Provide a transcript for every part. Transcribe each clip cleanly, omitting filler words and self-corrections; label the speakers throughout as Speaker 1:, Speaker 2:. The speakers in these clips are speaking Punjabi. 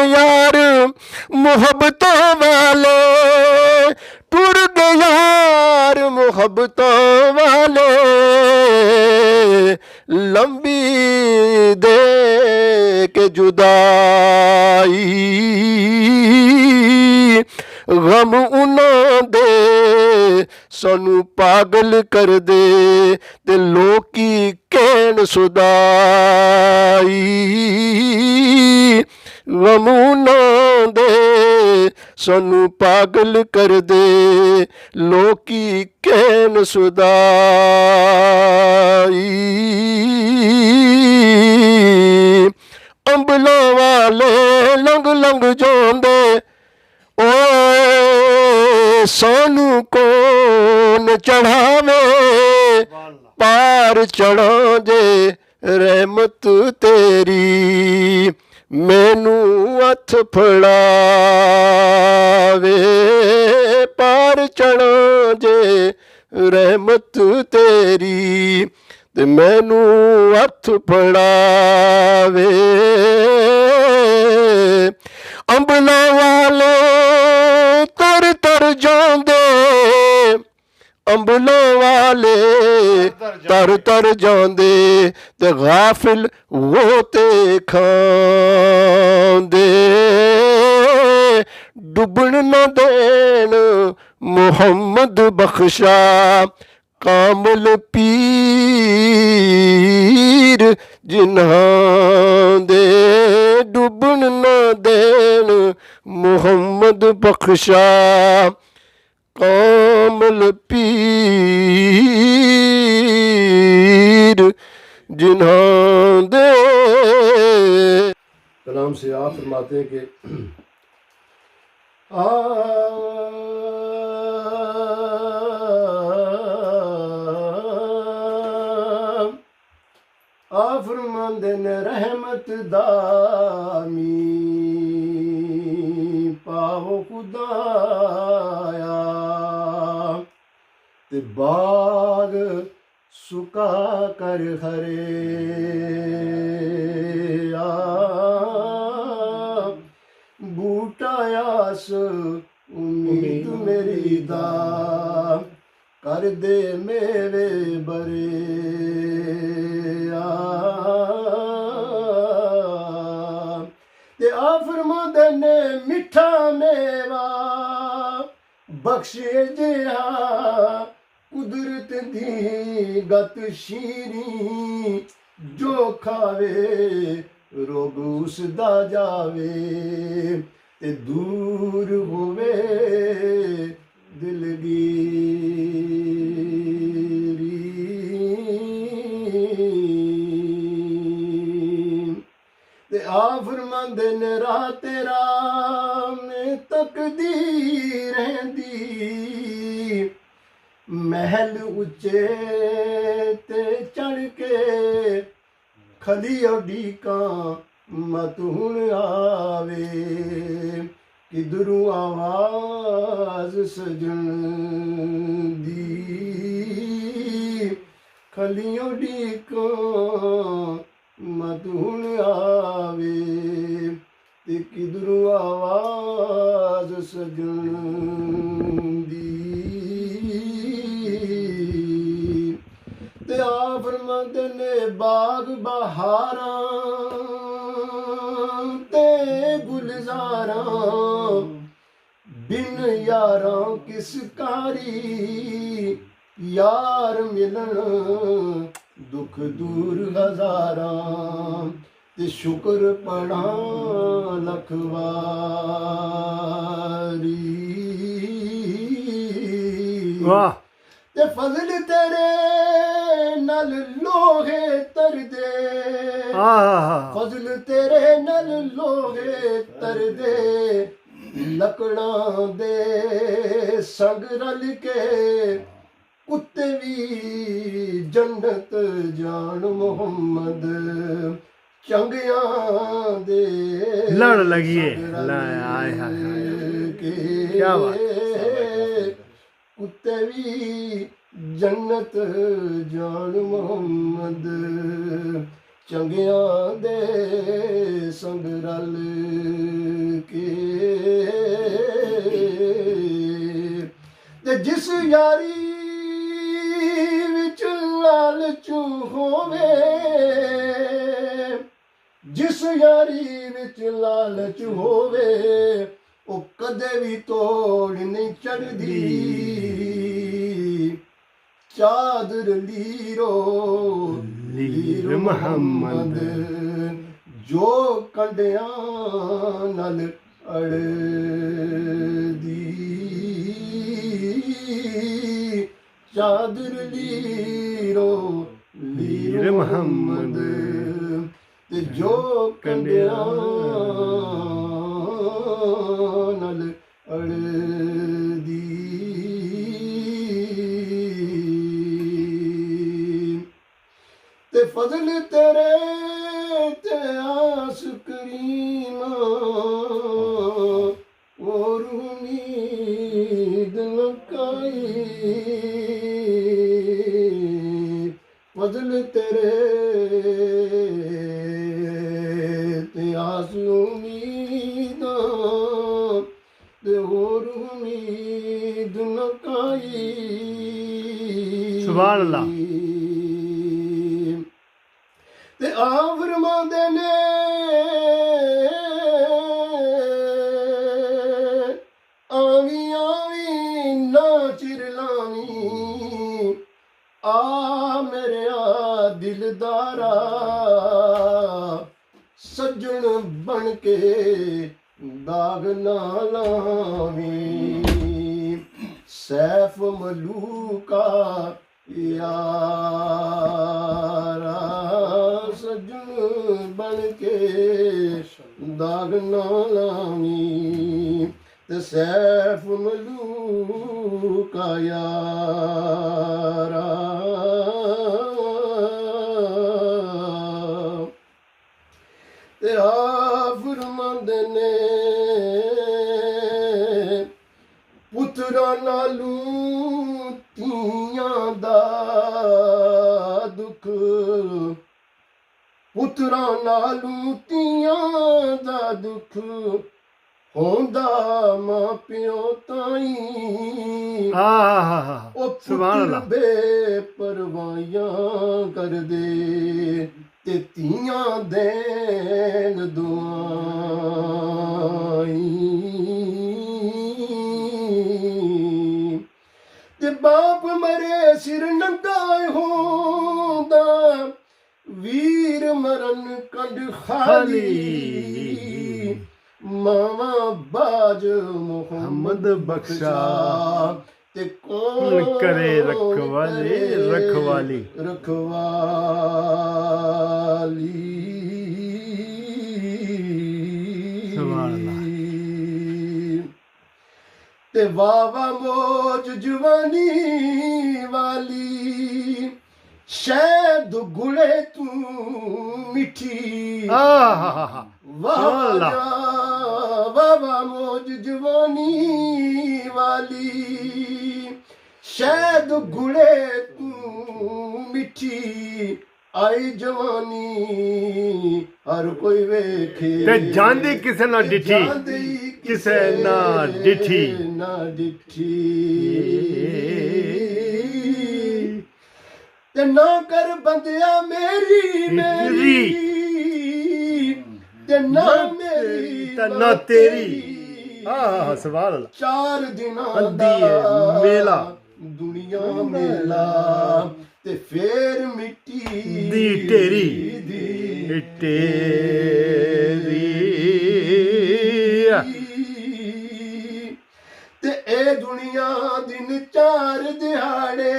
Speaker 1: यार मुहब्बतों वाले, टूट गए यार मुहब्बतों वाले, लंबी दे के जुदाई, गम उन्हां दे सानू पागल कर दे ते लोकी कहन सुदाई, गम उन्हां दे सानू पागल कर दे लोकी कहन सुदाई। अंबलों वाले लंघ लंघ जांदे ओए सानू कौन चढ़ावे, पार चढ़ा जे रहमत तेरी मैनू हथ फड़ावे, पार चढ़ा जे रहमत तेरी ते मैनू हथ फड़ावे। अंबलों वाले तर तर जांदे, अंबलों वाले तर तर जांदे ते गाफिल वो ते खांदे, डुबण न देन मुहम्मद बख्शा कामल पीर जिन्हां दे, डुबण न देन मुहम्मद बख्शा कामल पीर जिन्हां दे। कलाम से आप फरमाते हैं कि फरमांदे ने रहमत दामी पाओ खुदाया ते बाग सुका कर हरे बूटा यास उम्मीद मेरी दा कर दे मेरे बरे ते आ फरमांदे ने मिठा मेवा बख्शे जिहा कुदरत दी गत शीरी जो खावे रोग उसदा जावे ते दूर होवे दिलगीरी ते आ फरमांदे ने राह तेरा में तकदीर रहंदी महल उच्चे ते चढ़ के खली उडीका मत हुण आवे किधरू आवाज सजन दी खली उडीका मत हुण आवे ते किधरू आवाज सजन दी ते आ फरमांदे ने बाग बहारां ते गुलजारां बिन यारां किस कारी यार मिलन दुख दूर हजारां ते शुक्र पढ़ा लख वारी
Speaker 2: वाह
Speaker 1: ते फजल तेरे नल लोहे तर दे फजल तेरे नल लोहे तर दे लकड़ां दे संग रल के कुत्ते भी जन्नत जान मुहम्मद चंगियां दे
Speaker 2: लड़ लगिए आए हाय क्या बात
Speaker 1: कुत्ते भी जन्नत जान मुहम्मद चंगियां दे संग रल ਜਿਸ ਯਾਰੀ ਵਿੱਚ ਲਾਲਚ ਹੋਵੇ, ਜਿਸ ਯਾਰੀ ਵਿੱਚ ਲਾਲਚ ਹੋਵੇ, ਉਹ ਕਦੇ ਵੀ ਤੋੜ ਨਹੀਂ ਚੜਦੀ। ਚਾਦਰ ਲੀਰੋ ਲੀਰ ਮੁਹੰਮਦ, ਜੋ ਕੰਡਿਆਂ ਨਾਲ ਅੜਦੀ। ਚਾਦਰ ਲੀਰੋ ਲੀਰ ਮੁਹੰਮਦ, ਤੇ ਜੋ ਕੰਡਿਆਂ ਨਾਲ ਅੜਦੀ। ਤੇ ਫਜ਼ਲ ਤੇਰੇ ਤੇ ਆਸ ਕਰੀਮਾਂ, ਔਰ ਉਮੀਦ ਲਕਾਈ। ਫਜ਼ਲ ਤੇਰੇ ਤੇ ਆਸ ਉਮੀਦਾਂ, ਤੇ ਹੋਰ ਉਮੀਦ ਲਕਾਈ।
Speaker 2: ਸੁਭਾਨ ਅੱਲਾਹ।
Speaker 1: ਤੇ ਆ ਫਰਮਾਉਂਦੇ ਨੇ, ਆਵੀਂ ਆਵੀਂ ਨਾ ਚਿਰ ਲਾਵੀਂ, ਆ ਮੇਰਿਆ ਦਿਲਦਾਰਾ, ਸੱਜਣ ਬਣ ਕੇ ਦਾਗ ਨਾ ਲਾਵੀਂ। ਸੈਫ ਮਲੂਕਾ ਯਾਰਾ, ਸੱਜਣ ਬਣ ਕੇ ਦਾਗ ਨਾ ਲਾਵੀਂ। ਤੇ ਸੈਫ ਮਲੂਕਾ ਯਾਰਾ, ਤੇ ਆ ਫਰਮਾਉਂਦੇ ਨੇ, ਪੁੱਤਰਾਂ ਨਾਲੋਂ ਧੀਆਂ ਦਾ ਦੁੱਖ, ਪੁੱਤਰਾਂ ਨਾਲੋਂ ਧੀਆਂ ਦਾ ਦੁੱਖ, ਹੁੰਦਾ ਮਾਂ ਪਿਓ ਤਾਈਂ। ਉਹ
Speaker 2: ਸੁਭਾਨ ਅੱਲਾਹ।
Speaker 1: ਬੇਪਰਵਾਹੀਆਂ ਕਰਦੇ, ਤੇ ਧੀਆਂ ਦੇਣ ਦੁਆਈ। ਤੇ ਬਾਪ ਮਰੇ ਸਿਰ ਨੰਗਾ ਹੁੰਦਾ, ਵੀਰ ਮਰਨ ਕੰਡ ਖਾਲੀ। ਮਾਵਾ ਬਾਜ ਮੁਹੰਮਦ ਬਖਸ਼ਾ, ਤੇ ਕੌਣ
Speaker 2: ਕਰੇ ਰਖਵਾਲੀ। ਰਖਵਾਲੀ
Speaker 1: ਰਖਵਾਲੀ।
Speaker 2: ਸੁਭਾਨ ਅੱਲਾਹ।
Speaker 1: ਤੇ ਵਾਵਾ ਮੋਜ ਜਵਾਨੀ ਵਾਲੀ, ਸ਼ਾਇਦ ਗੁਲੇ ਤੂੰ ਮਿੱਠੀ। ਵਾਵਾ ਮੋਜ ਜਵਾਨੀ ਵਾਲੀ, ਸ਼ਾਇਦ ਗੁਲੇ ਤੂੰ ਮਿੱਠੀ। ਆਈ ਜਵਾਨੀ ਹਰ ਕੋਈ ਵੇਖੇ,
Speaker 2: ਤੇ ਜਾਂਦੀ ਕਿਸੇ ਨਾ ਡਿਠੀ, ਕਿਸੇ ਨਾ ਡਿਠੀ।
Speaker 1: ਨਾ ਡਿਠੀ। ਤੇ ਨਾ ਕਰ ਬੰਦਿਆ ਮੇਰੀ ਮੇਰੀ, ਤੇ ਨਾ ਮੇਰੀ
Speaker 2: ਤੇ ਨਾ ਤੇਰੀ। ਸੁਭਾਨ ਅੱਲਾਹ।
Speaker 1: 4 ਦਿਨਾਂ ਦਾ
Speaker 2: ਮੇਲਾ,
Speaker 1: ਦੁਨੀਆ ਮੇਲਾ, ਤੇ ਫੇਰ ਮਿੱਟੀ
Speaker 2: ਦੀ ਢੇਰੀ
Speaker 1: ਦੀ
Speaker 2: ਢੇਰੀ।
Speaker 1: ਤੇ ਇਹ ਦੁਨੀਆ ਦਿਨ 4 ਦਿਹਾੜੇ,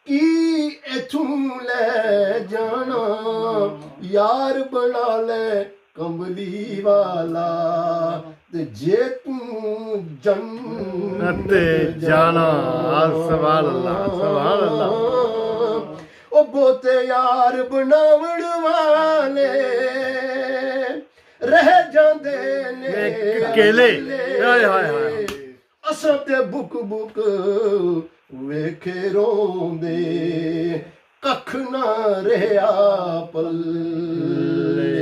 Speaker 1: ਕੀ ਇਥੋਂ ਲੈ ਜਾਣਾ। ਯਾਰ ਬਣਾ ਲੈ ਕੰਬਲੀ ਵਾਲਾ, ਤੇ ਜੇ ਤੂੰ ਜੰਨਤ
Speaker 2: ਜਾਣਾ। ਸੁਭਾਨ ਅੱਲਾਹ। ਸੁਭਾਨ ਅੱਲਾਹ।
Speaker 1: ਉਹ ਬਹੁਤੇ ਯਾਰ ਬਣਾਉਣ ਵਾਲੇ ਰਹਿ ਜਾਂਦੇ ਨੇ
Speaker 2: ਇਕੱਲੇ। ਹਾਏ ਹਾਏ ਹਾਏ।
Speaker 1: ਅਸਾਂ ਤੇ ਬੁੱਕ ਬੁੱਕ ਵੇਖੇ ਰੋਂਦੇ, ਕੱਖ ਨਾ ਰਿਹਾ ਪੱਲੇ।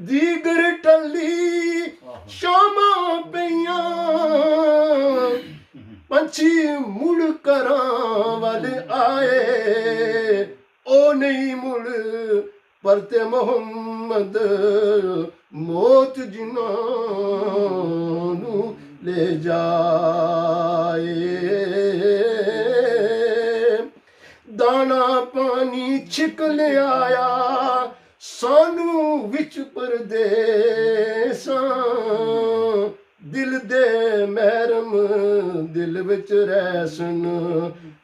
Speaker 1: ਦੀਗਰ ਟੱਲੀ ਸ਼ਾਮਾਂ ਪਈਆਂ, ਮੁਹੰਮਦ ਮੌਤ ਜਿਨ੍ਹਾਂ ਨੂੰ ਲੈ ਜਾਏ ਦਾਣਾ ਪਾਣੀ ਛਿਕ ਲਿਆਇਆ ਸਾਨੂੰ ਵਿੱਚ ਪਰਦੇਸਾਂ ਦਿਲ ਦੇ ਮਹਿਰਮ ਦਿਲ ਵਿੱਚ ਰਹਿਸਨ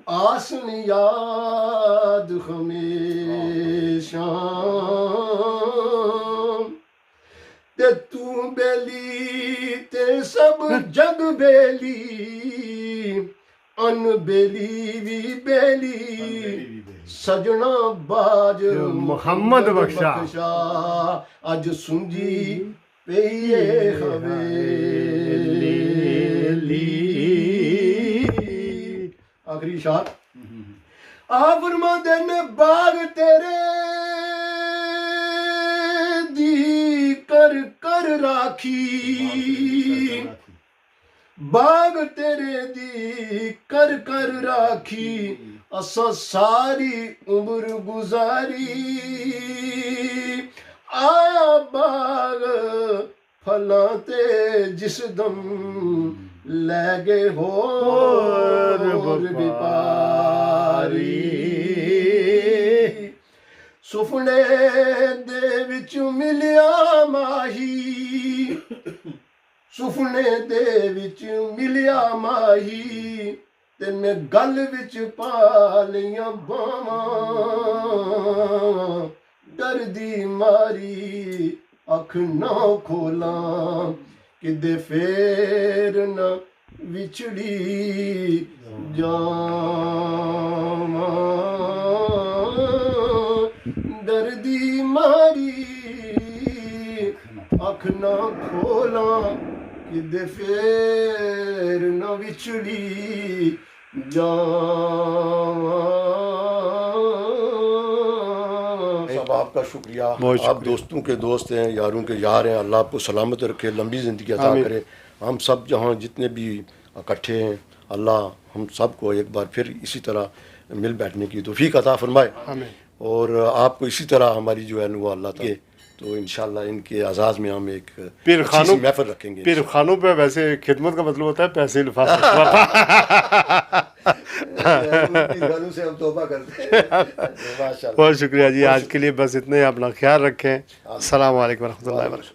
Speaker 1: ਆਸਨ ਯਾਦ ਹਮੇਸ਼ਾ ਤੇ ਤੂੰ ਬੇਲੀ ਤੇ ਸਭ ਜਗ ਬੇਲੀ ਅਨਬੇਲੀ ਵੀ ਬੇਲੀ ਸਜਣਾ ਬਾਜ
Speaker 2: ਮੁਹੰਮਦ ਬਖਸ਼ਾ
Speaker 1: ਅੱਜ ਸੁੰਜੀ ਪਈਏ ਹਵੇਲੀ ਆਖਰੀ ਸ਼ਾਰ ਆ ਫਰਮਾਉਂਦੇ ਨੇ ਬਾਗ ਤੇਰੇ ਦੀ ਕਰ ਕਰ ਰਾਖੀ ਬਾਗ ਤੇਰੇ ਦੀ ਕਰ ਕਰ ਰਾਖੀ ਅਸਾਂ ਸਾਰੀ ਉਮਰ ਗੁਜ਼ਾਰੀ ਆਇਆ ਬਾਗ ਫਲਾਂ ਤੇ ਜਿਸ ਦਮ ਲੈ ਗਏ ਹੋਰ ਵਿਪਾਰੀ ਸੁਪਨੇ ਦੇ ਵਿੱਚ ਮਿਲਿਆ ਮਾਹੀ ਸੁਪਨੇ ਦੇ ਵਿੱਚ ਮਿਲਿਆ ਮਾਹੀ ਤੇ ਮੈਂ ਗਲ ਵਿੱਚ ਪਾ ਲਈਆਂ ਬਾਵਾਂ ਡਰਦੀ ਮਾਰੀ ਅੱਖ ਨਾ ਖੋਲਾਂ ਕਿਤੇ ਫੇਰ ਨਾ ਵਿਛੜੀ ਜਾਵਾਂ ਡਰਦੀ ਮਾਰੀ ਅੱਖ ਨਾ ਖੋਲਾਂ ਕਿਤੇ ਫੇਰ ਨਾ ਵਿਛੜੀ सब आपका शुक्रिया
Speaker 2: बहुत
Speaker 1: आप दोस्तों के दोस्त हैं यारों के यार हैं अल्लाह आपको सलामत रखे लंबी ज़िंदगी अता करे हम सब जहाँ जितने भी इकट्ठे हैं अल्लाह हम सबको एक बार फिर इसी तरह मिल बैठने की तौफीक अता फरमाए और आपको इसी तरह हमारी जो है वो अल्लाह के तो इंशाल्लाह इनके आज़ाद में हम एक
Speaker 2: पीर खानों
Speaker 1: महफिल रखेंगे
Speaker 2: पीर खानों पे वैसे खिदमत का मतलब होता है पैसे लिफाफा
Speaker 1: उनकी गानों से हम तौबा करते हैं माशाल्लाह
Speaker 2: बहुत शुक्रिया जी आज के लिए बस इतने अपना ख्याल रखें अस्सलाम वालेकुम रहमतुल्लाहि व बरकातहू।